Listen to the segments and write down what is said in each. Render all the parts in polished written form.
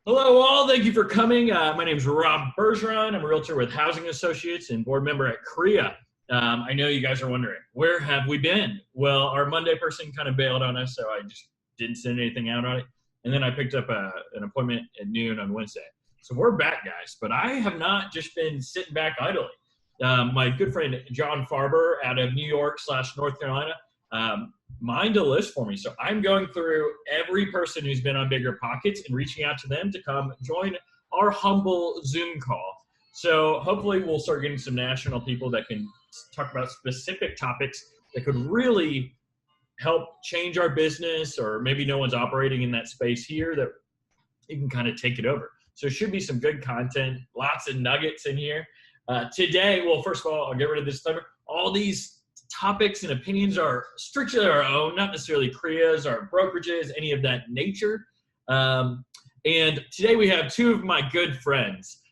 Hello, all. Thank you for coming. My name is Rob Bergeron. I'm a realtor with Housing Associates and board member at CREA. I know you guys are wondering, where have we been? Well, our Monday person kind of bailed on us, so I just didn't send anything out on it. And then I picked up an appointment at noon on Wednesday. So we're back, guys. But I have not just been sitting back idly. My good friend John Farber out of New York / North Carolina mined a list for me. So I'm going through every person who's been on Bigger Pockets and reaching out to them to come join our humble Zoom call. So hopefully we'll start getting some national people that can talk about specific topics that could really help change our business, or maybe no one's operating in that space here that you can kind of take it over. So it should be some good content, lots of nuggets in here. Today, well, first of all, I'll get rid of this disclaimer. All these topics and opinions are strictly our own, not necessarily CREA's or brokerages, any of that nature. And today we have two of my good friends.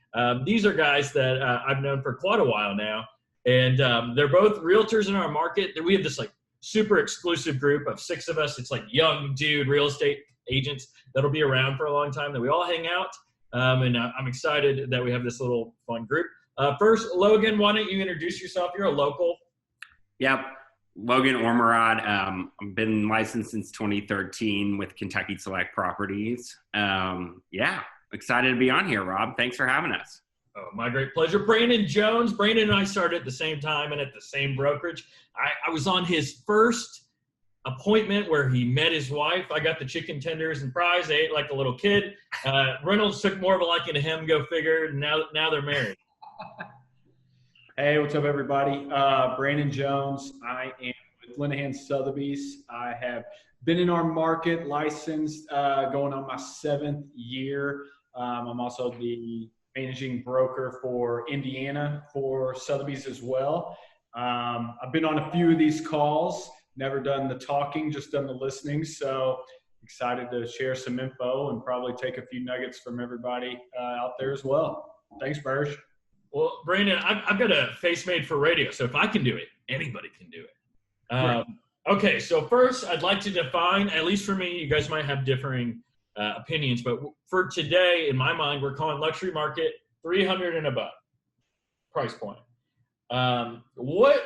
These are guys that I've known for quite a while now, and they're both realtors in our market. We have this like super exclusive group of 6 of us. It's like young dude real estate agents that'll be around for a long time that we all hang out. And I'm excited that we have this little fun group. First, Logan, why don't you introduce yourself? You're a local. Yep. Logan Ormerod. I've been licensed since 2013 with Kentucky Select Properties. Yeah, excited to be on here, Rob. Thanks for having us. Oh, my great pleasure. Brandon Jones. Brandon and I started at the same time and at the same brokerage. I was on his first appointment where he met his wife. I got the chicken tenders and fries. They ate like a little kid. Reynolds took more of a liking to him, go figure, and now they're married. Hey, what's up, everybody? Brandon Jones. I am with Lenihan Sotheby's. I have been in our market, licensed, going on my 7th year. I'm also the managing broker for Indiana for Sotheby's as well. I've been on a few of these calls, never done the talking, just done the listening. So excited to share some info and probably take a few nuggets from everybody out there as well. Thanks, Berge. Well, Brandon, I've got a face made for radio, so if I can do it, anybody can do it. Okay, so first I'd like to define, at least for me, you guys might have differing opinions, but for today, in my mind, we're calling luxury market 300 and above price point. What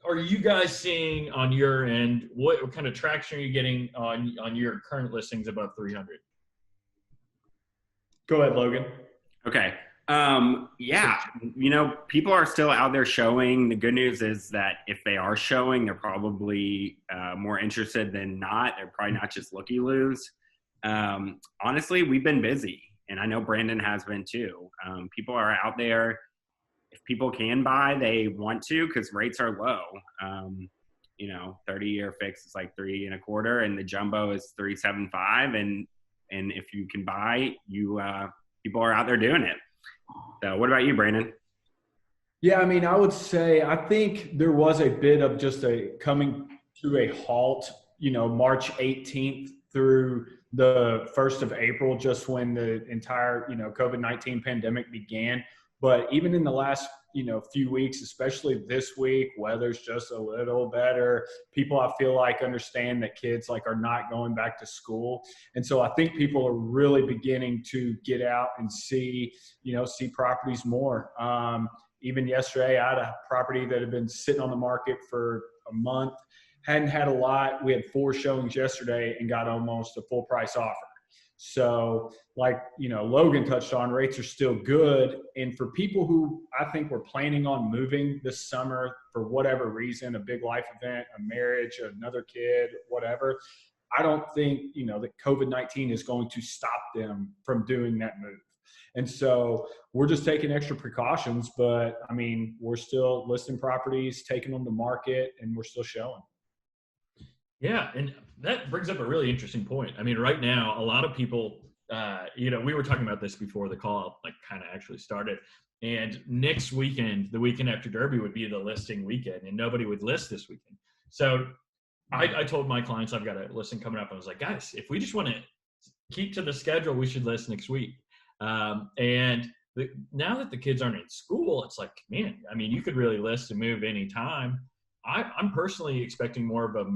are you guys seeing on your end? What kind of traction are you getting on your current listings above 300? Go ahead, Logan. Okay. Yeah, people are still out there showing. The good news is that if they are showing, they're probably more interested than not. They're probably not just looky-loos. Honestly, we've been busy, and I know Brandon has been too. People are out there. If people can buy, they want to because rates are low. 30-year fix is like 3.25, and the jumbo is 3.75. And if you can buy, people are out there doing it. So what about you, Brandon? Yeah, I mean, I would say I think there was a bit of just a coming to a halt, March 18th through the 1st of April, just when the entire, COVID-19 pandemic began. But even in the last, few weeks, especially this week, weather's just a little better. People, I feel like, understand that kids are not going back to school. And so I think people are really beginning to get out and see properties more. Even yesterday, I had a property that had been sitting on the market for a month, hadn't had a lot. We had 4 showings yesterday and got almost a full price offer. So Logan touched on, rates are still good. And for people who I think were planning on moving this summer for whatever reason, a big life event, a marriage, another kid, whatever, I don't think, that COVID-19 is going to stop them from doing that move. And so we're just taking extra precautions, but I mean, we're still listing properties, taking them to market, and we're still showing. Yeah, and that brings up a really interesting point. I mean, right now, a lot of people, we were talking about this before the call, kind of actually started. And next weekend, the weekend after Derby, would be the listing weekend, and nobody would list this weekend. So I told my clients I've got a listing coming up. I was like, guys, if we just want to keep to the schedule, we should list next week. Now that the kids aren't in school, it's like, man, I mean, you could really list and move anytime. I'm personally expecting more of a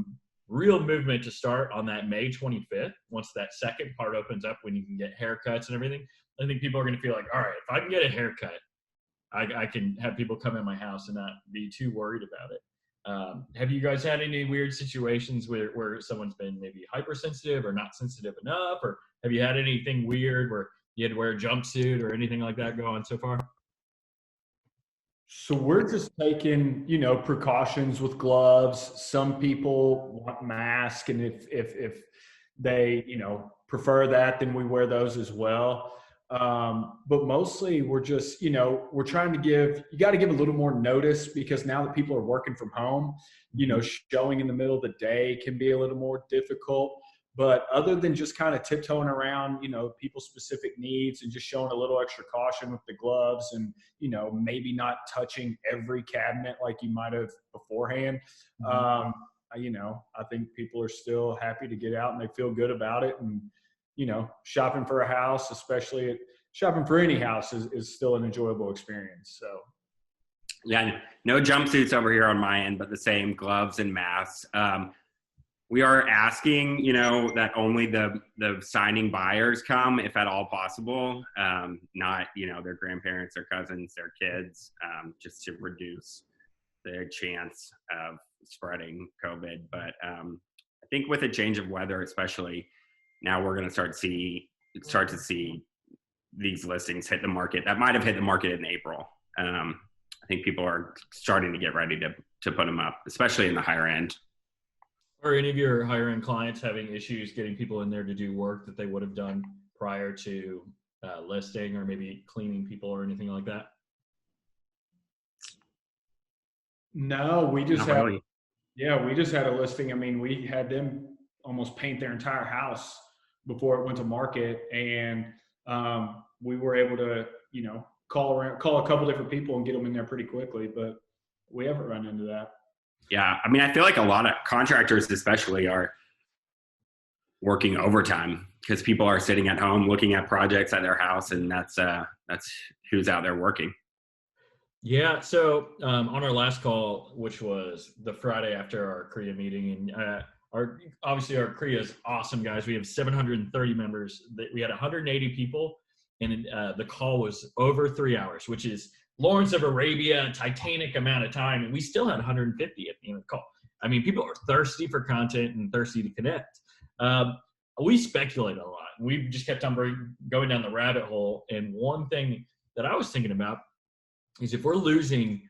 real movement to start on that May 25th, once that second part opens up, when you can get haircuts and everything. I think people are going to feel like, all right, if I can get a haircut, I can have people come in my house and not be too worried about it. Have you guys had any weird situations where someone's been maybe hypersensitive or not sensitive enough? Or have you had anything weird where you had to wear a jumpsuit or anything like that go on so far? So we're just taking, precautions with gloves. Some people want masks, and if they, prefer that, then we wear those as well. But mostly we're just, we're trying to you got to give a little more notice, because now that people are working from home, showing in the middle of the day can be a little more difficult. But other than just kind of tiptoeing around, people's specific needs and just showing a little extra caution with the gloves and, maybe not touching every cabinet like you might have beforehand. I think people are still happy to get out and they feel good about it. And, shopping for a house, especially shopping for any house is still an enjoyable experience. So. Yeah, no jumpsuits over here on my end, but the same gloves and masks. We are asking, that only the signing buyers come, if at all possible, not, their grandparents, their cousins, their kids, just to reduce their chance of spreading COVID. But I think with a change of weather, especially now, we're going to start to see these listings hit the market that might have hit the market in April. I think people are starting to get ready to put them up, especially in the higher end. Are any of your higher end clients having issues getting people in there to do work that they would have done prior to listing, or maybe cleaning people or anything like that? No, we just Not really. we just had a listing. I mean, we had them almost paint their entire house before it went to market, and we were able to, call a couple different people and get them in there pretty quickly, but we haven't run into that. Yeah, I mean, I feel like a lot of contractors especially are working overtime because people are sitting at home looking at projects at their house, and that's who's out there working. Yeah, so on our last call, which was the Friday after our CREA meeting, and our CREA is awesome, guys. We have 730 members. We had 180 people, and the call was over 3 hours, which is Lawrence of Arabia, Titanic amount of time, and we still had 150 at the end of the call. I mean, people are thirsty for content and thirsty to connect. We speculate a lot. We just kept on going down the rabbit hole, and one thing that I was thinking about is if we're losing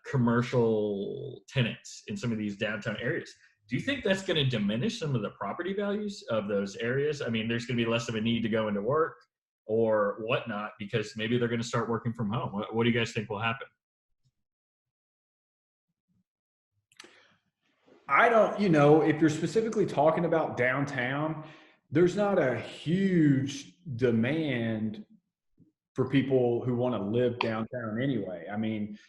commercial tenants in some of these downtown areas, do you think that's going to diminish some of the property values of those areas? I mean, there's going to be less of a need to go into work or whatnot, because maybe they're going to start working from home. What do you guys think will happen? I don't, if you're specifically talking about downtown, there's not a huge demand for people who want to live downtown anyway. I mean,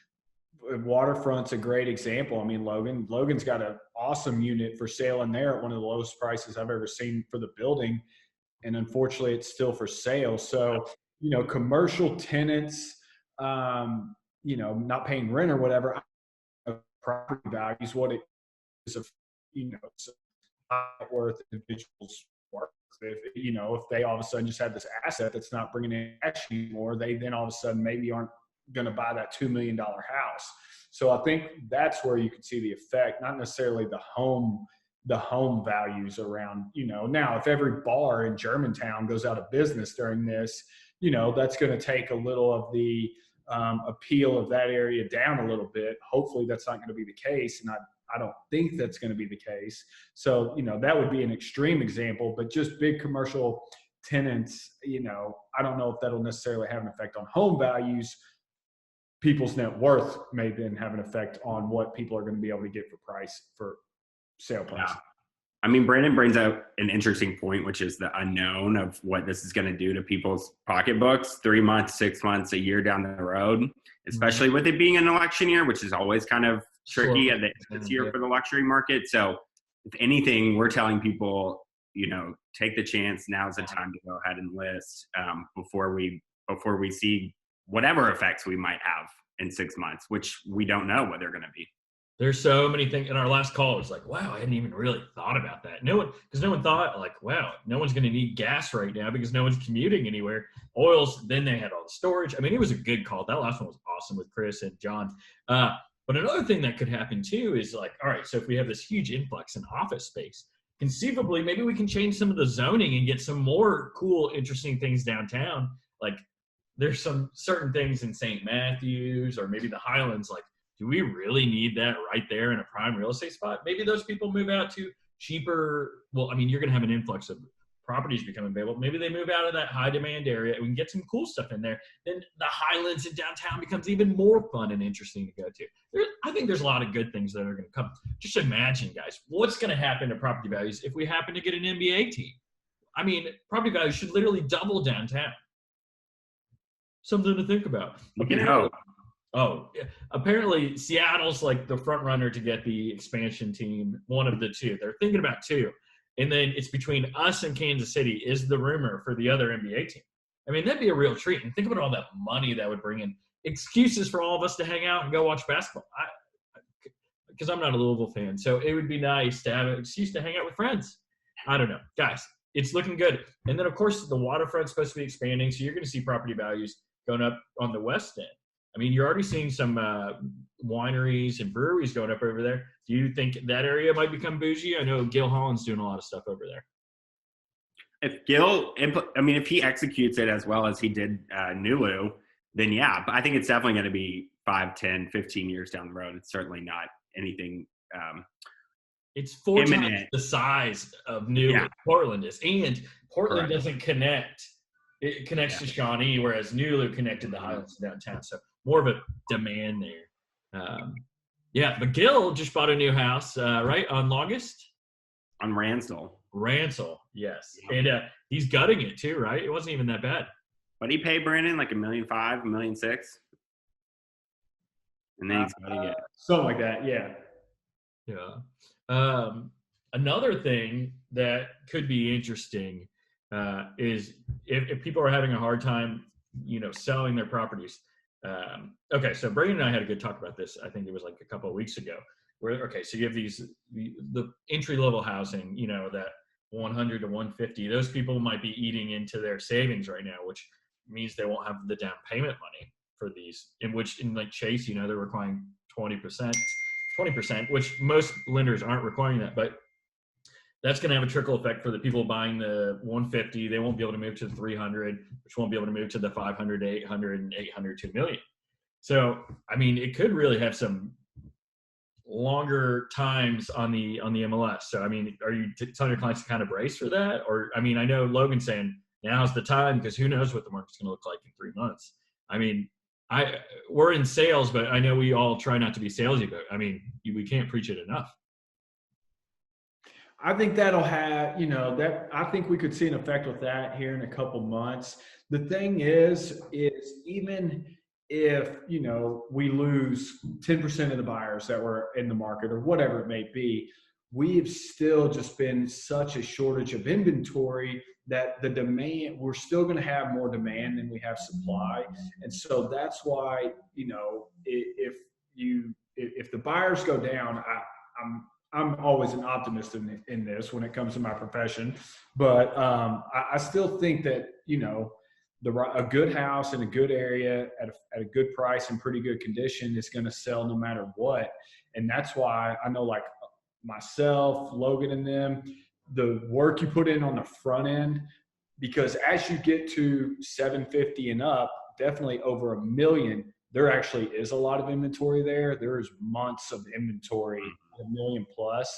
Waterfront's a great example. I mean, Logan's got an awesome unit for sale in there at one of the lowest prices I've ever seen for the building. And unfortunately, it's still for sale. So, commercial tenants, not paying rent or whatever, property values, what it is, it's a net worth individuals worth. If they all of a sudden just have this asset that's not bringing in cash anymore, they then all of a sudden maybe aren't going to buy that $2 million house. So I think that's where you could see the effect, not necessarily the home values around, now if every bar in Germantown goes out of business during this, that's going to take a little of the appeal of that area down a little bit. Hopefully that's not going to be the case. And I don't think that's going to be the case. So, that would be an extreme example, but just big commercial tenants, I don't know if that'll necessarily have an effect on home values. People's net worth may then have an effect on what people are going to be able to get for sale price. Yeah. I mean, Brandon brings out an interesting point, which is the unknown of what this is going to do to people's pocketbooks 3 months, 6 months, a year down the road, especially with it being an election year, which is always kind of tricky this year for the luxury market. So if anything, we're telling people, take the chance. Now's the time to go ahead and list before we see whatever effects we might have in 6 months, which we don't know what they're going to be. There's so many things. In our last call, it was like, wow, I hadn't even really thought about that. No one thought like, wow, no one's going to need gas right now because no one's commuting anywhere. Oils, then they had all the storage. I mean, it was a good call. That last one was awesome with Chris and John. But another thing that could happen too is like, all right, so if we have this huge influx in office space, conceivably, maybe we can change some of the zoning and get some more cool, interesting things downtown. Like there's some certain things in St. Matthews or maybe the Highlands, like, do we really need that right there in a prime real estate spot? Maybe those people move out to cheaper. Well, I mean, you're going to have an influx of properties becoming available. Maybe they move out of that high demand area and we can get some cool stuff in there. Then the Highlands in downtown becomes even more fun and interesting to go to. I think there's a lot of good things that are going to come. Just imagine, guys, what's going to happen to property values if we happen to get an NBA team? I mean, property values should literally double downtown. Something to think about. You can hope. Oh, apparently Seattle's like the front runner to get the expansion team, one of the two. They're thinking about two. And then it's between us and Kansas City is the rumor for the other NBA team. I mean, that'd be a real treat. And think about all that money that would bring in. Excuses for all of us to hang out and go watch basketball. Because I'm not a Louisville fan. So it would be nice to have an excuse to hang out with friends. I don't know. Guys, it's looking good. And then, of course, the waterfront's supposed to be expanding. So you're going to see property values going up on the west end. I mean, you're already seeing some wineries and breweries going up over there. Do you think that area might become bougie? I know Gil Holland's doing a lot of stuff over there. If he executes it as well as he did Nulu, then yeah. But I think it's definitely going to be 5, 10, 15 years down the road. It's certainly not anything it's 4 imminent. times the size of New Portland is. And Portland doesn't connect. It connects to Shawnee, whereas Nulu connected the Highlands to downtown. So more of a demand there. But Gil just bought a new house, right, on August? On Ransel, yes. Yeah. And he's gutting it too, right? It wasn't even that bad. What did he pay Brandon? Like $1.5 million, $1.6 million? And then he's gutting it. Something like that, yeah. Yeah. Another thing that could be interesting is if people are having a hard time, selling their properties. Okay, so Brandon and I had a good talk about this. I think it was like a couple of weeks ago. So you have the entry-level housing, that 100 to 150. Those people might be eating into their savings right now, which means they won't have the down payment money for these. In like Chase, they're requiring 20%, which most lenders aren't requiring that, but that's going to have a trickle effect for the people buying the 150. They won't be able to move to the 300, which won't be able to move to the 500, 800, and 800 to $1 million. So, I mean, it could really have some longer times on the MLS. So, I mean, are you telling your clients to kind of brace for that? Or, I mean, I know Logan's saying now's the time because who knows what the market's going to look like in 3 months. I mean, we're in sales, but I know we all try not to be salesy, but I mean, we can't preach it enough. I think that'll have, I think we could see an effect with that here in a couple months. The thing is even if, we lose 10% of the buyers that were in the market or whatever it may be, we've still just been such a shortage of inventory that the demand, we're still going to have more demand than we have supply. And so that's why, if the buyers go down, I'm always an optimist in this when it comes to my profession, but I still think that, a good house in a good area at a good price and pretty good condition is going to sell no matter what. And that's why I know, like myself, Logan and them, the work you put in on the front end, because as you get to 750 and up, definitely over $1 million, there actually is a lot of inventory there. There's months of inventory, $1 million plus.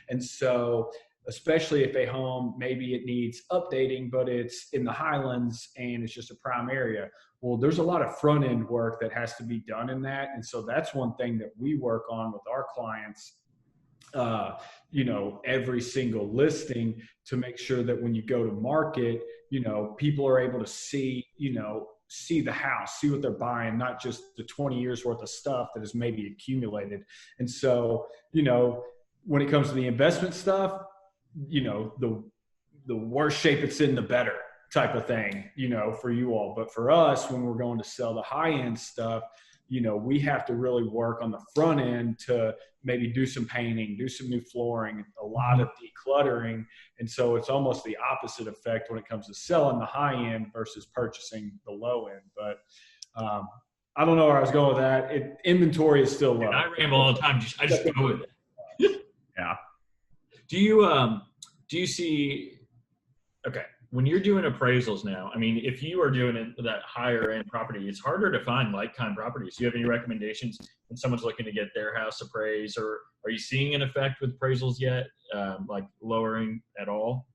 And so, especially if a home, maybe it needs updating, but it's in the Highlands and it's just a prime area. Well, there's a lot of front end work that has to be done in that. And so that's one thing that we work on with our clients, every single listing, to make sure that when you go to market, people are able to see the house, see what they're buying, not just the 20 years worth of stuff that is maybe accumulated. And so, when it comes to the investment stuff, the worse shape it's in, the better type of thing, for you all. But for us, when we're going to sell the high end stuff, we have to really work on the front end to maybe do some painting, do some new flooring, a lot of decluttering. And so it's almost the opposite effect when it comes to selling the high end versus purchasing the low end. But I don't know where I was going with that. Inventory is still low. I ramble all the time. I just go with it. Yeah. Do you see, okay, when you're doing appraisals now, I mean, if you are doing it with that higher end property, it's harder to find like kind properties. Do you have any recommendations when someone's looking to get their house appraised, or are you seeing an effect with appraisals yet? Like lowering at all?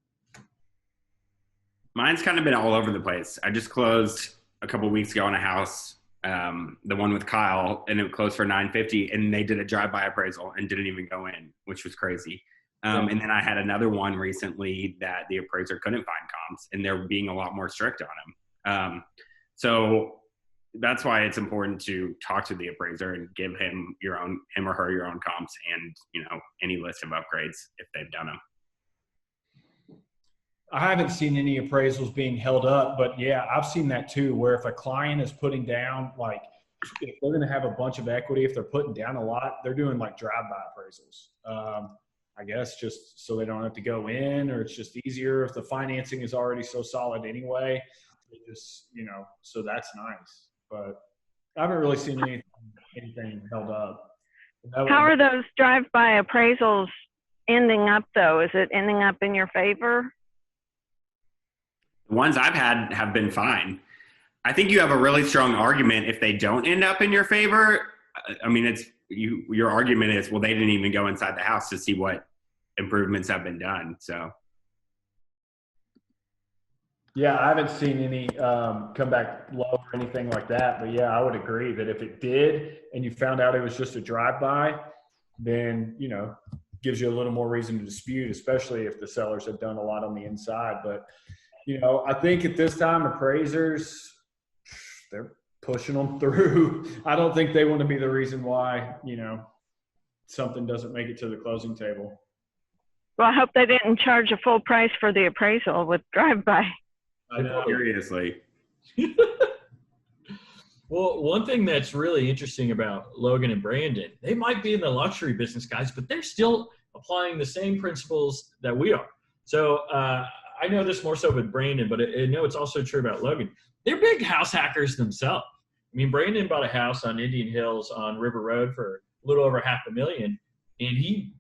Mine's kind of been all over the place. I just closed a couple of weeks ago on a house, the one with Kyle, and it closed for $950, and they did a drive-by appraisal and didn't even go in, which was crazy. And then I had another one recently that the appraiser couldn't find comps, and they're being a lot more strict on them. So that's why it's important to talk to the appraiser and give him or her your own comps and, any list of upgrades if they've done them. I haven't seen any appraisals being held up, but yeah, I've seen that too, where if a client is putting down, like if they're going to have a bunch of equity, if they're putting down a lot, they're doing like drive-by appraisals. I guess just so they don't have to go in, or it's just easier if the financing is already so solid anyway. It just, so that's nice. But I haven't really seen anything held up. How are those drive-by appraisals ending up, though? Is it ending up in your favor? The ones I've had have been fine. I think you have a really strong argument if they don't end up in your favor. I mean, your argument is, well, they didn't even go inside the house to see what improvements have been done. So, yeah, I haven't seen any come back low or anything like that. But yeah, I would agree that if it did and you found out it was just a drive-by, then, gives you a little more reason to dispute, especially if the sellers have done a lot on the inside. But, I think at this time, appraisers, they're pushing them through. I don't think they want to be the reason why, something doesn't make it to the closing table. Well, I hope they didn't charge a full price for the appraisal with drive-by. I know. Seriously. Well, one thing that's really interesting about Logan and Brandon, they might be in the luxury business, guys, but they're still applying the same principles that we are. So I know this more so with Brandon, but I know it's also true about Logan. They're big house hackers themselves. I mean, Brandon bought a house on Indian Hills on River Road for a little over $500,000, and you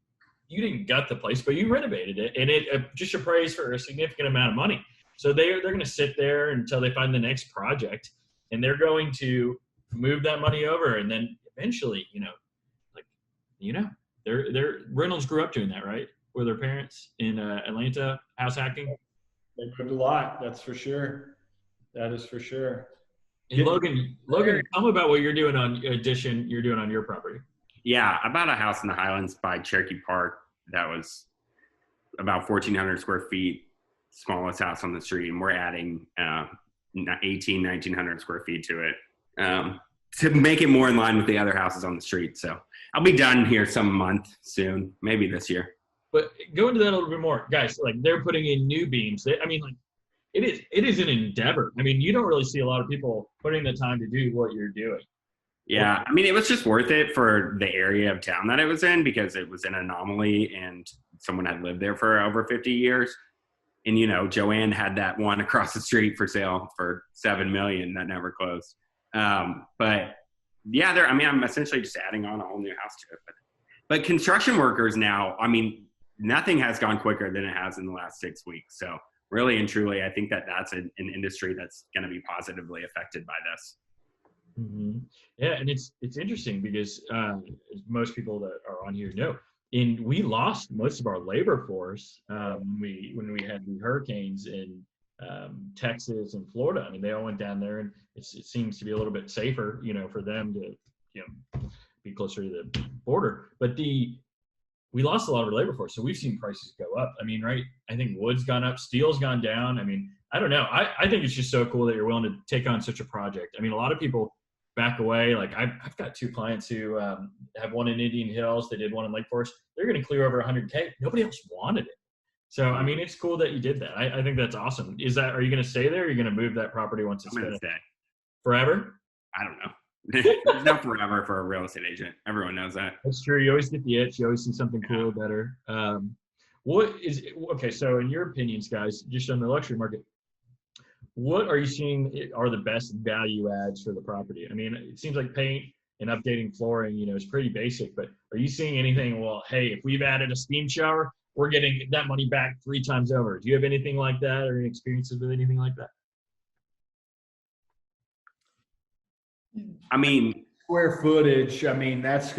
didn't gut the place, but you renovated it, and it just appraised for a significant amount of money. So they're going to sit there until they find the next project, and they're going to move that money over, and then eventually, their Reynolds grew up doing that, right? With their parents in Atlanta, house hacking. They moved a lot, that's for sure. That is for sure. And Logan, tell me about what you're doing on your property. Yeah, I bought a house in the Highlands by Cherokee Park that was about 1,400 square feet, smallest house on the street, and we're adding 1,900 square feet to it to make it more in line with the other houses on the street. So I'll be done here some month soon, maybe this year. But go into that a little bit more, guys. Like they're putting in new beams. It is an endeavor. I mean, you don't really see a lot of people putting the time to do what you're doing. Yeah, I mean, it was just worth it for the area of town that it was in because it was an anomaly and someone had lived there for over 50 years. And, Joanne had that one across the street for sale for $7 million that never closed. But, yeah, I'm essentially just adding on a whole new house to it. But construction workers now, nothing has gone quicker than it has in the last 6 weeks. So, really and truly, I think that's an industry that's going to be positively affected by this. Mm-hmm. Yeah, and it's interesting because most people that are on here know, we lost most of our labor force when we had the hurricanes in Texas and Florida. I mean, they all went down there, and it seems to be a little bit safer, for them to be closer to the border. But we lost a lot of our labor force, so we've seen prices go up. I mean, right? I think wood's gone up, steel's gone down. I mean, I don't know. I think it's just so cool that you're willing to take on such a project. I mean, a lot of people back away. Like I've got 2 clients who have one in Indian Hills. They did one in Lake Forest. They're going to clear over $100K. Nobody else wanted it. So, I mean, it's cool that you did that. I think that's awesome. Are you going to stay there? Or are you going to move that property once it's I'm going to finished? stay. Forever? I don't know. There's no forever for a real estate agent. Everyone knows that. That's true. You always get the itch. You always see something cooler, better. Okay, so in your opinions, guys, just on the luxury market, what are you seeing are the best value adds for the property? I mean, it seems like paint and updating flooring, is pretty basic, but are you seeing anything, well, hey, if we've added a steam shower, we're getting that money back 3 times over? Do you have anything like that or any experiences with anything like that? I mean, square footage, I mean, that's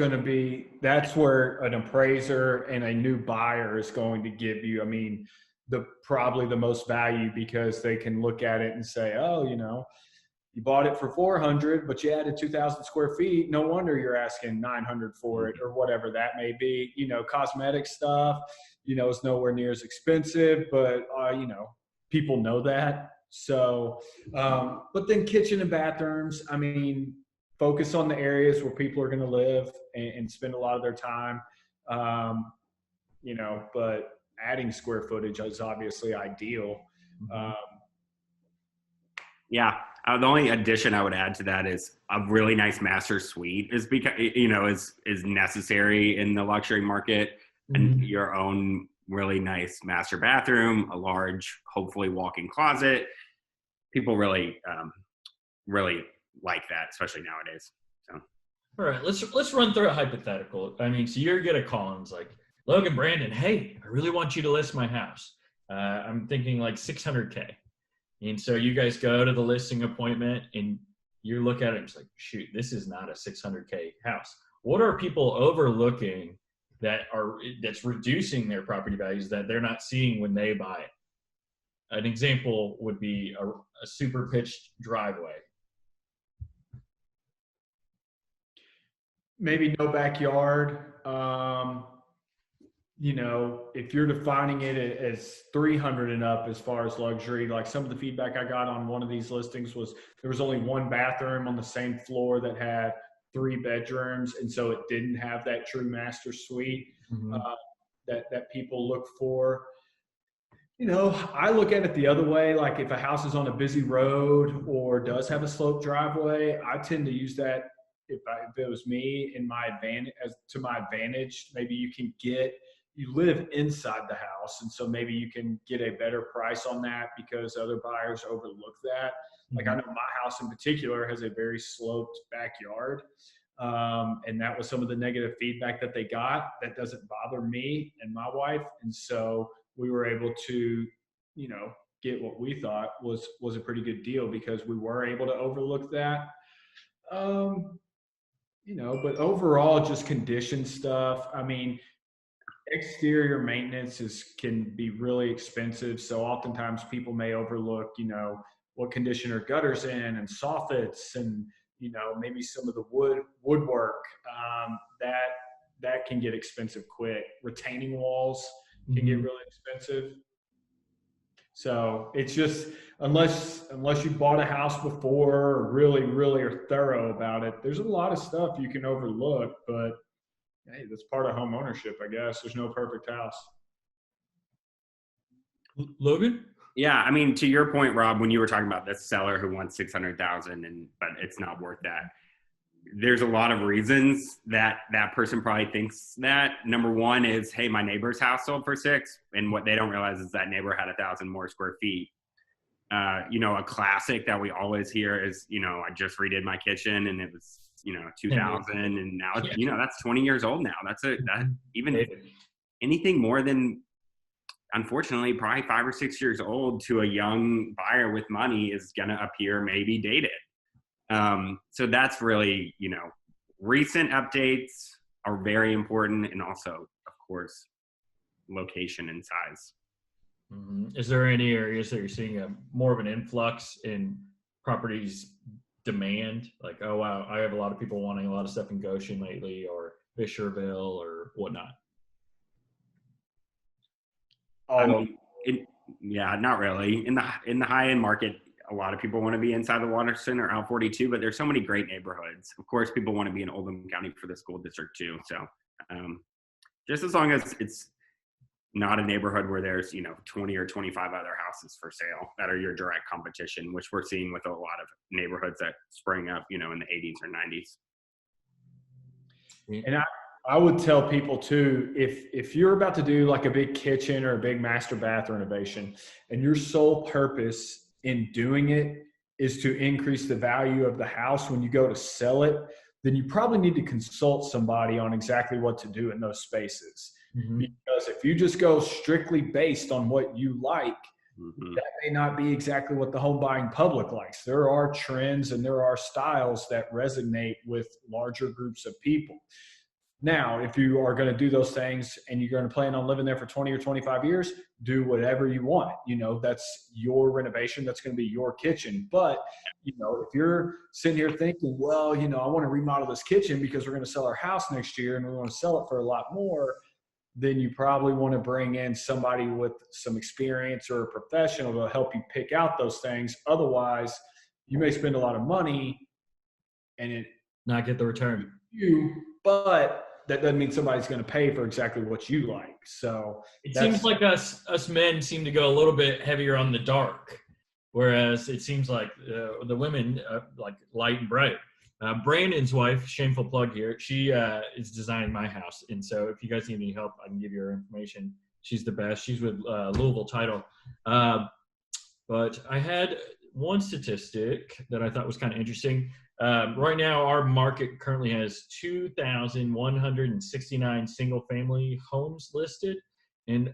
where an appraiser and a new buyer is going to give you, I mean, probably the most value, because they can look at it and say, oh, you bought it for 400, but you added 2,000 square feet. No wonder you're asking 900 for it, or whatever that may be. Cosmetic stuff, is nowhere near as expensive, but people know that. So, but then kitchen and bathrooms, I mean, focus on the areas where people are going to live and spend a lot of their time. But adding square footage is obviously ideal. Yeah. The only addition I would add to that is a really nice master suite is because, is necessary in the luxury market, and your own really nice master bathroom, a large, hopefully walk-in closet. People really, really like that, especially nowadays. So. All right, let's run through a hypothetical. I mean, so you're gonna call and it's like, Logan, Brandon, hey, I really want you to list my house. I'm thinking like 600K. And so you guys go to the listing appointment and you look at it and it's like, shoot, this is not a 600K house. What are people overlooking that's reducing their property values that they're not seeing when they buy it? An example would be a super pitched driveway. Maybe no backyard. If you're defining it as 300 and up as far as luxury, like some of the feedback I got on one of these listings was there was only one bathroom on the same floor that had 3 bedrooms. And so it didn't have that true master suite that people look for. I look at it the other way. Like if a house is on a busy road or does have a sloped driveway, I tend to use that if it was me to my advantage. Maybe you live inside the house, and so maybe you can get a better price on that because other buyers overlook that. Like I know my house in particular has a very sloped backyard, and that was some of the negative feedback that they got. That doesn't bother me and my wife, and so we were able to, get what we thought was a pretty good deal because we were able to overlook that. But overall, just condition stuff. I mean, exterior maintenance can be really expensive. So oftentimes people may overlook, what condition are gutters in and soffits and, maybe some of the woodwork that can get expensive quick. Retaining walls can get really expensive. So it's just, unless you bought a house before or really, really are thorough about it, there's a lot of stuff you can overlook, but hey, that's part of home ownership, I guess. There's no perfect house. Logan? Yeah, I mean, to your point, Rob, when you were talking about this seller who wants 600,000 but it's not worth that. There's a lot of reasons that person probably thinks that. Number one is, hey, my neighbor's house sold for 6, and what they don't realize is that neighbor had 1,000 more square feet. A classic that we always hear is, I just redid my kitchen and it was, 2,000, and now that's 20 years old now. Anything more than, unfortunately, probably 5 or 6 years old to a young buyer with money is going to appear maybe dated. So that's really, recent updates are very important, and also, of course, location and size. Is there any areas that you're seeing more of an influx in properties demand? Like, oh, wow, I have a lot of people wanting a lot of stuff in Goshen lately, or Fisherville or whatnot. Not really. In the high-end market, a lot of people want to be inside the Water Center, out 42, but there's so many great neighborhoods. Of course, people want to be in Oldham County for the school district too. So just as long as it's not a neighborhood where there's, 20 or 25 other houses for sale that are your direct competition, which we're seeing with a lot of neighborhoods that spring up, in the 80s or 90s. And I would tell people too, if you're about to do like a big kitchen or a big master bath renovation, and your sole purpose in doing it is to increase the value of the house when you go to sell it, then you probably need to consult somebody on exactly what to do in those spaces. Mm-hmm. Because if you just go strictly based on what you like, mm-hmm. that may not be exactly what the home buying public likes. There are trends and there are styles that resonate with larger groups of people. Now, if you are going to do those things and you're going to plan on living there for 20 or 25 years, do whatever you want. That's your renovation. That's going to be your kitchen. But, if you're sitting here thinking, well, I want to remodel this kitchen because we're going to sell our house next year and we want to sell it for a lot more, then you probably want to bring in somebody with some experience or a professional to help you pick out those things. Otherwise, you may spend a lot of money and not get the return. But that doesn't mean somebody's going to pay for exactly what you like. So it seems like us men seem to go a little bit heavier on the dark, whereas it seems like the women like light and bright. Brandon's wife, shameful plug here, she is designing my house. And so if you guys need any help, I can give you her information. She's the best. She's with Louisville Title. But I had one statistic that I thought was kind of interesting. Right now, our market currently has 2,169 single-family homes listed, and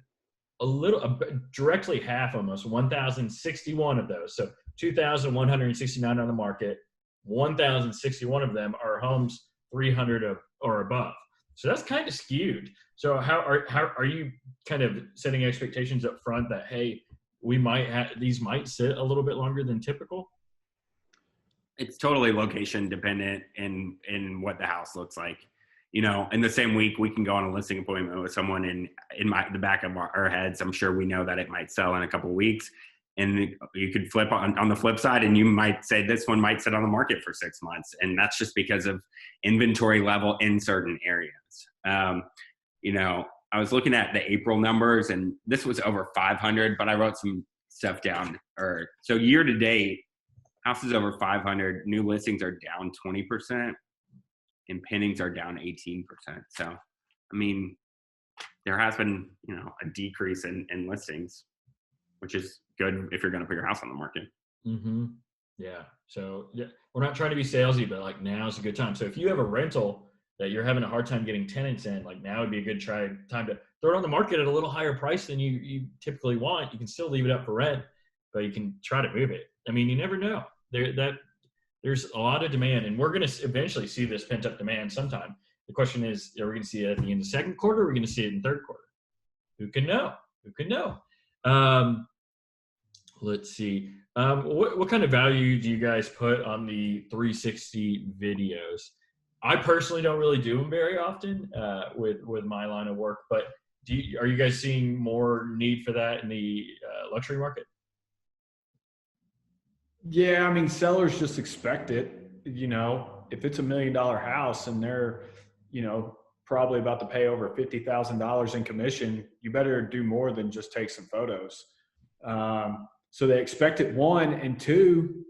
directly half, almost 1,061 of those. So 2,169 on the market. 1,061 of them are homes 300 or above. So that's kind of skewed. So how are you kind of setting expectations up front that, hey, these might sit a little bit longer than typical? It's totally location dependent in what the house looks like. In the same week, we can go on a listing appointment with someone in the back of our heads. I'm sure we know that it might sell in a couple of weeks. And you could flip on the flip side, and you might say this one might sit on the market for 6 months. And that's just because of inventory level in certain areas. I was looking at the April numbers, and this was over 500, but I wrote some stuff down. So year to date, houses over 500, new listings are down 20%, and pendings are down 18%. So, there has been, a decrease in listings, which is good if you're going to put your house on the market. Mm-hmm. Yeah. So we're not trying to be salesy, but like now's a good time. So if you have a rental that you're having a hard time getting tenants in, like now would be a good time to throw it on the market at a little higher price than you typically want. You can still leave it up for rent, but you can try to move it. You never know. There's a lot of demand, and we're going to eventually see this pent up demand sometime. The question is, are we going to see it at the end of second quarter? Or are we going to see it in third quarter? Who can know? Let's see. What kind of value do you guys put on the 360 videos? I personally don't really do them very often with my line of work, but are you guys seeing more need for that in the luxury market? Yeah, sellers just expect it. If it's $1 million house and they're, probably about to pay over $50,000 in commission, you better do more than just take some photos. So they expect it, one, and two,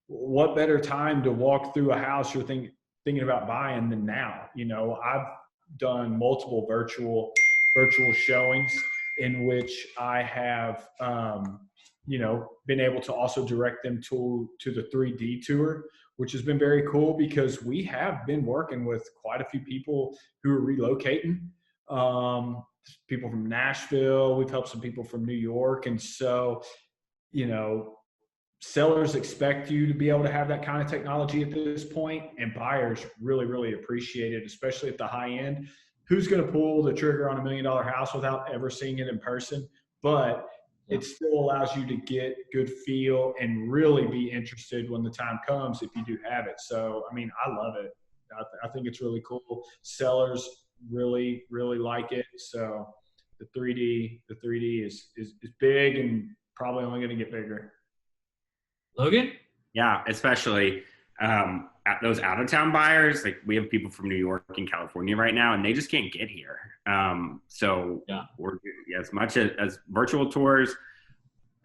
what better time to walk through a house you're thinking about buying than now? I've done multiple virtual showings in which I have, been able to also direct them to the 3D tour, which has been very cool because we have been working with quite a few people who are relocating. People from Nashville, we've helped some people from New York. And so, sellers expect you to be able to have that kind of technology at this point, and buyers really, really appreciate it, especially at the high end. Who's going to pull the trigger on $1 million house without ever seeing it in person? But it still allows you to get good feel and really be interested when the time comes if you do have it. So, I love it. I think it's really cool. Sellers really, really like it. So the 3D is big and probably only going to get bigger. Logan? Yeah, especially. I those out of town buyers, like we have people from New York and California right now, and they just can't get here. So we're doing as much as virtual tours,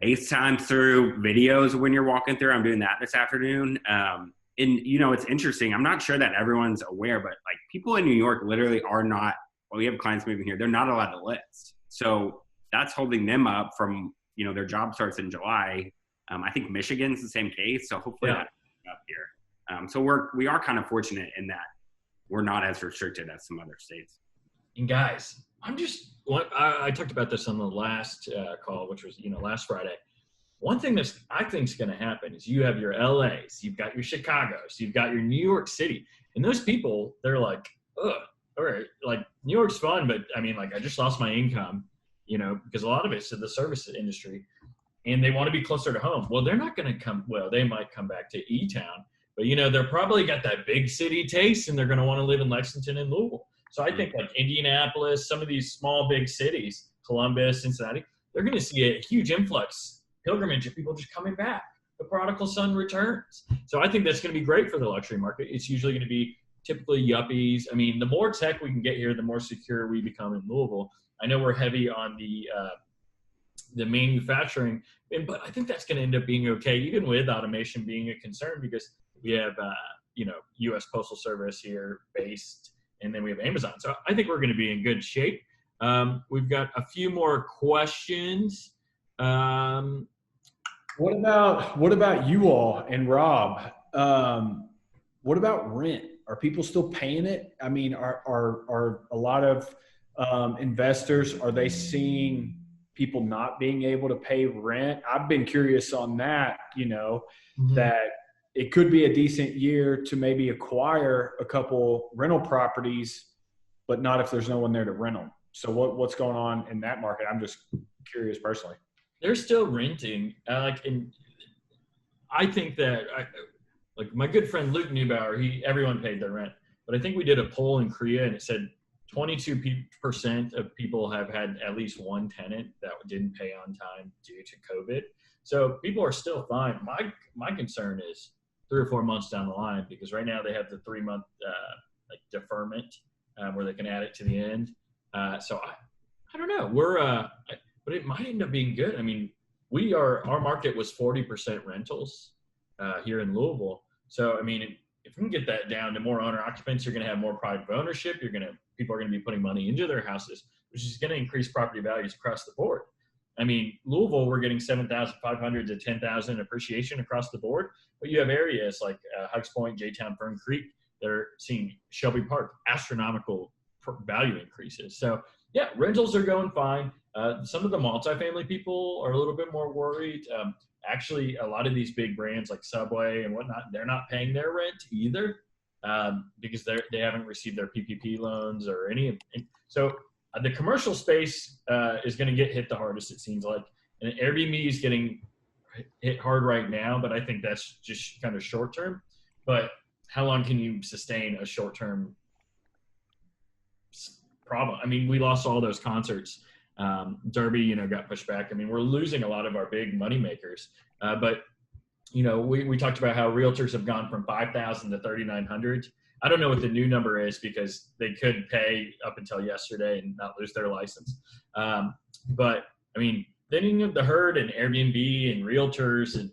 FaceTime through videos when you're walking through. I'm doing that this afternoon. And it's interesting. I'm not sure that everyone's aware, but like people in New York literally are not, we have clients moving here, they're not allowed to list. So that's holding them up from, their job starts in July. I think Michigan's the same case. So hopefully that's up here. So we are kind of fortunate in that we're not as restricted as some other states. And guys, I talked about this on the last call, which was, last Friday. One thing that I think is going to happen is you have your LAs, you've got your Chicagos, you've got your New York City. And those people, they're like, ugh, all right, like New York's fun, but I mean, like I just lost my income, because a lot of it's in the service industry and they want to be closer to home. Well, they're not going to they might come back to E-Town, but they're probably got that big city taste and they're going to want to live in Lexington and Louisville. So I think like Indianapolis, some of these small, big cities, Columbus, Cincinnati, they're going to see a huge influx, pilgrimage of people just coming back. The prodigal son returns. So I think that's going to be great for the luxury market. It's usually going to be typically yuppies. I mean, the more tech we can get here, the more secure we become in Louisville. I know we're heavy on the manufacturing, but I think that's going to end up being okay, even with automation being a concern, because we have, U.S. Postal Service here based, and then we have Amazon. So I think we're going to be in good shape. We've got a few more questions. What about you all and Rob? What about rent? Are people still paying it? I mean, are a lot of investors, are they seeing people not being able to pay rent? I've been curious on that, that it could be a decent year to maybe acquire a couple rental properties, but not if there's no one there to rent them. So what's going on in that market? I'm just curious personally. They're still renting. And I think that like my good friend Luke Neubauer, everyone paid their rent, but I think we did a poll in Korea and it said 22% of people have had at least one tenant that didn't pay on time due to COVID. So people are still fine. My concern is 3 or 4 months down the line, because right now they have the 3-month deferment where they can add it to the end. So I don't know. But it might end up being good. I mean, our market was 40% rentals here in Louisville. So, I mean, if we can get that down to more owner occupants, you're going to have more private ownership. People are going to be putting money into their houses, which is going to increase property values across the board. I mean, Louisville, we're getting 7,500 to 10,000 appreciation across the board. But you have areas like Hikes Point, J-Town, Fern Creek, that are seeing Shelby Park, astronomical value increases. So, yeah, rentals are going fine. Some of the multifamily people are a little bit more worried. Actually, a lot of these big brands like Subway and whatnot, they're not paying their rent either because they haven't received their PPP loans or any. So the commercial space is going to get hit the hardest, it seems like. And Airbnb is getting hit hard right now, but I think that's just kind of short term. But how long can you sustain a short term problem? I mean, we lost all those concerts. Derby, got pushed back. I mean, we're losing a lot of our big money makers. But we talked about how realtors have gone from 5,000 to 3,900. I don't know what the new number is because they could pay up until yesterday and not lose their license. But I mean, thinning of the herd and Airbnb and realtors and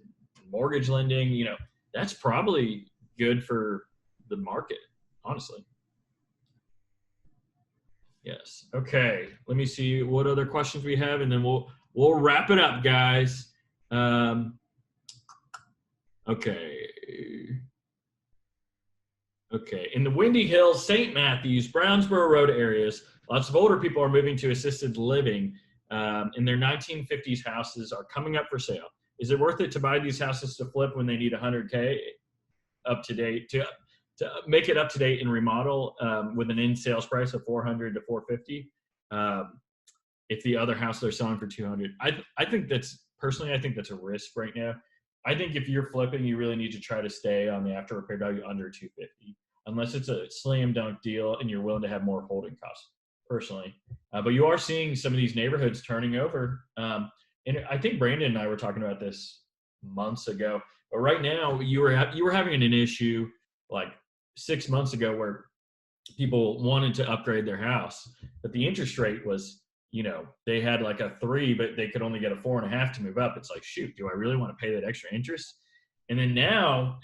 mortgage lending, that's probably good for the market, honestly. Yes. Okay. Let me see what other questions we have, and then we'll wrap it up, guys. Okay. Okay. In the Windy Hills, St. Matthews, Brownsboro Road areas, lots of older people are moving to assisted living, and their 1950s houses are coming up for sale. Is it worth it to buy these houses to flip when they need $100K up to date to make it up to date and remodel with an in sales price of $400 to $450? If the other house they're selling for $200, I think that's a risk right now. I think if you're flipping, you really need to try to stay on the after repair value under $250, unless it's a slam dunk deal and you're willing to have more holding costs. Personally, but you are seeing some of these neighborhoods turning over, and I think Brandon and I were talking about this months ago. But right now, you were having an issue like 6 months ago where people wanted to upgrade their house, but the interest rate was, they had like a 3, but they could only get a 4.5 to move up. It's like, shoot, do I really want to pay that extra interest? And then now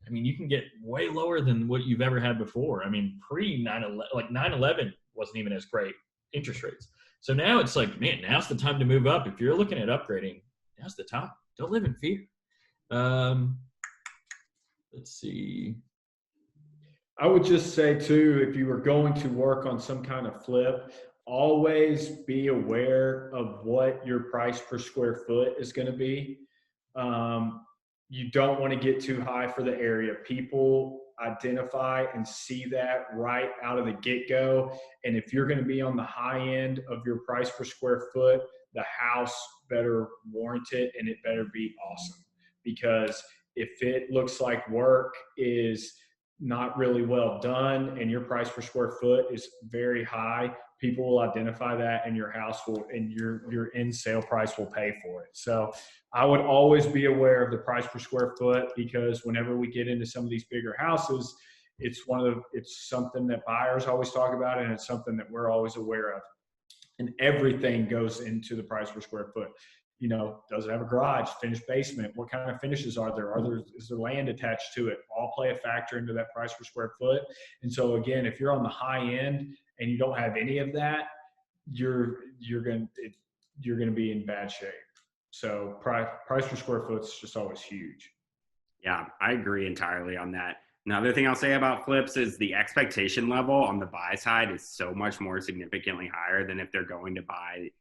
you can get way lower than what you've ever had before. I mean, pre 9/11, like 9/11 wasn't even as great interest rates. So now it's like, man, now's the time to move up. If you're looking at upgrading, now's the time. Don't live in fear. Let's see. I would just say too, if you were going to work on some kind of flip, always be aware of what your price per square foot is going to be. You don't want to get too high for the area. People identify and see that right out of the get-go. And if you're going to be on the high end of your price per square foot, the house better warrant it, and it better be awesome. Because if it looks like work is not really well done and your price per square foot is very high, people will identify that, and your house will, and your in sale price will pay for it. So I would always be aware of the price per square foot, because whenever we get into some of these bigger houses, it's something that buyers always talk about, and it's something that we're always aware of. And everything goes into the price per square foot. Does it have a garage, finished basement? What kind of finishes are there? Is there land attached to it? All play a factor into that price per square foot. And so again, if you're on the high end and you don't have any of that, you're going to be in bad shape. So price per square foot is just always huge. Yeah, I agree entirely on that. Another thing I'll say about flips is the expectation level on the buy side is so much more significantly higher than if they're going to buy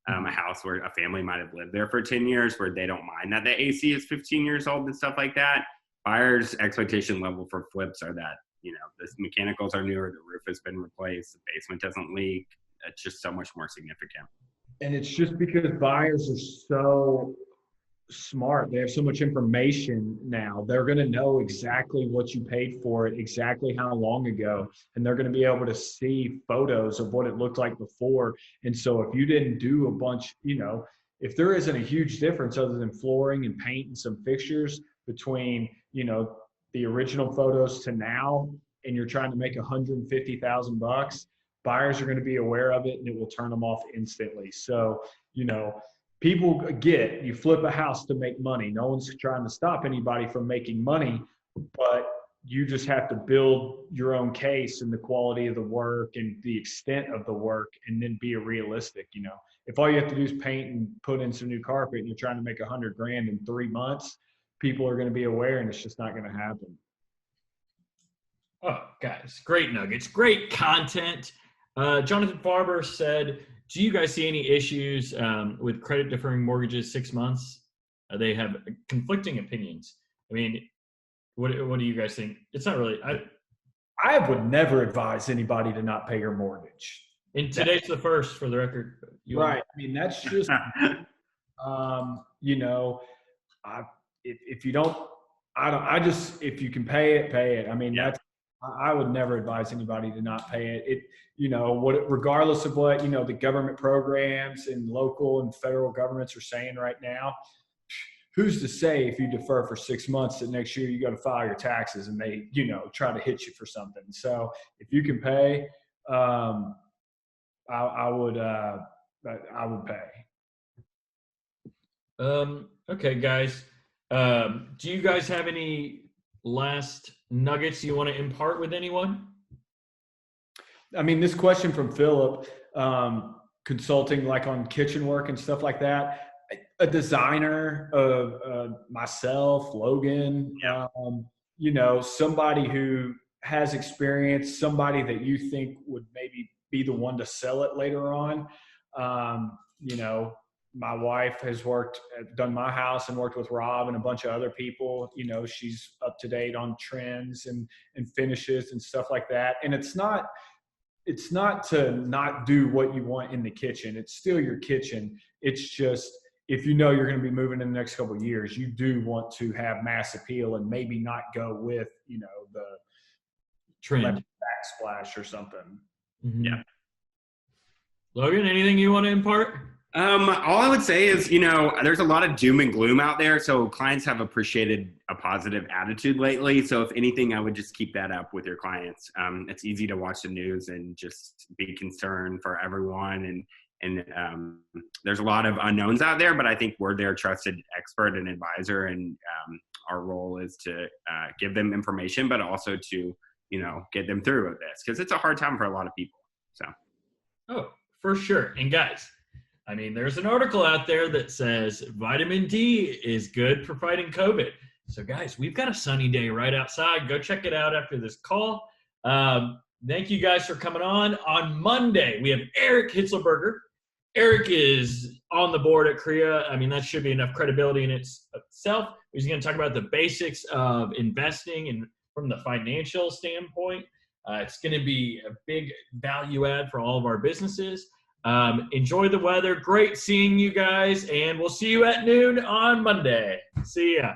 a house where a family might have lived there for 10 years, where they don't mind that the AC is 15 years old and stuff like that. Buyers' expectation level for flips are that, the mechanicals are newer, the roof has been replaced, the basement doesn't leak. It's just so much more significant. And it's just because buyers are so smart. They have so much information now. They're going to know exactly what you paid for it, exactly how long ago, and they're going to be able to see photos of what it looked like before. And so if you didn't do a bunch, if there isn't a huge difference other than flooring and paint and some fixtures between, the original photos to now, and you're trying to make $150,000, buyers are going to be aware of it, and it will turn them off instantly. So, people you flip a house to make money. No one's trying to stop anybody from making money, but you just have to build your own case and the quality of the work and the extent of the work, and then be realistic. If all you have to do is paint and put in some new carpet and you're trying to make $100,000 in 3 months, people are going to be aware, and it's just not going to happen. Oh, guys, great nuggets, great content. Jonathan Farber said, do you guys see any issues with credit deferring mortgages 6 months? They have conflicting opinions. I mean, what do you guys think? It's not really. I would never advise anybody to not pay your mortgage. And today's the first, for the record. Right. I mean, that's just, if you don't, if you can pay it, pay it. I mean, I would never advise anybody to not pay it. Regardless of what, the government programs and local and federal governments are saying right now, who's to say if you defer for 6 months that next year you got to file your taxes and they, try to hit you for something. So if you can pay, I would pay. Okay, guys. Do you guys have any last nuggets you want to impart with anyone? I mean, this question from Philip, consulting like on kitchen work and stuff like that, a designer of myself, Logan, somebody who has experience, somebody that you think would maybe be the one to sell it later on. My wife has done my house and worked with Rob and a bunch of other people. She's up to date on trends and finishes and stuff like that. And it's not to not do what you want in the kitchen. It's still your kitchen. It's just, if you're going to be moving in the next couple of years, you do want to have mass appeal and maybe not go with, the trend backsplash or something. Mm-hmm. Yeah. Logan, anything you want to impart? All I would say is, there's a lot of doom and gloom out there. So clients have appreciated a positive attitude lately. So if anything, I would just keep that up with your clients. It's easy to watch the news and just be concerned for everyone. And there's a lot of unknowns out there, but I think we're their trusted expert and advisor. And our role is to give them information, but also to, get them through this, because it's a hard time for a lot of people. So. Oh, for sure. And guys, there's an article out there that says vitamin D is good for fighting COVID. So guys, we've got a sunny day right outside. Go check it out after this call. Thank you guys for coming on. On Monday, we have Eric Hitzlberger. Eric is on the board at CREA. That should be enough credibility in itself. He's going to talk about the basics of investing and from the financial standpoint. It's going to be a big value add for all of our businesses. Enjoy the weather. Great seeing you guys, and we'll see you at noon on Monday. See ya.